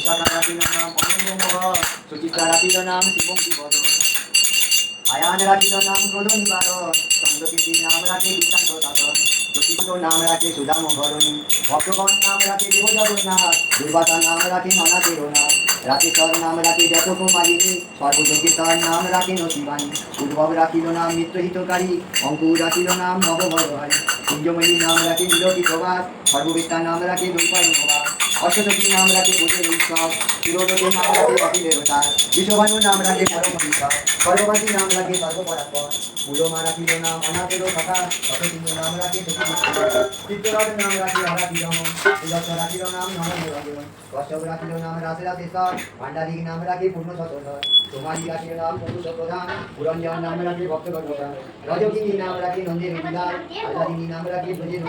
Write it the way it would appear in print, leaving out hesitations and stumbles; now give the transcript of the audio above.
বিশাখা রাখিল নাম অনঙ্গমোহ, সুচিত্রা রাখিল নাম শিবং বিপদ, আয়ান রাখিল নাম ক্রোধ নিবারণ, চন্দ্রকেতী নাম রাখে বিখ্যাত দাতন, জ্যোতিপত নাম রাখে সুদাম ঘরণী, ভক্তগণ নাম রাখে দেব জগন্নাথ, দুর্বাসা নাম রাখে নানা দেবনাথ, রাতেশ্বর নাম রাখে যত কুমারিণী, সর্বযোগেশ্বর নাম রাখে নসিবাণী, উদ্ভব রাখিল নাম মিত্রহিতকারী, অঙ্কুর রাখিল নাম নবভরহারী, কুঞ্জময়ী নাম রাখে নীলকি প্রভাত, সর্ববিদ্যা নাম রাখে দ্বৈপায়নবাদ, অষ্টদশী নাম রাখে বোঝের উৎসব, সুরদতে নাম রাখে অখিলের তার, বিশ্বভানু নাম রাখে পরমহংসা, সর্ববাসী নাম রাখে সর্বপরাৎপর, পুরমা রাখিল নাম অনাথের সখা, শতসিংহ নাম রাখে চিত্তরথ নাম রাখে হরাধিরমন, সুদত্ত রাখিল নাম নমঃ, কশ্যপ রাখিল নাম রাসেরাতেশ্বর, ভাণ্ডারিক নাম রাখে পূর্ণ শতধর, কুমারী রাখিল নাম পুরুষ প্রধান, পুরঞ্জন নাম রাখে ভক্তগণ প্রধান, রজকিনী নাম রাখে নন্দের বিলাল, আজাদিনী নাম রাখে ব্রজের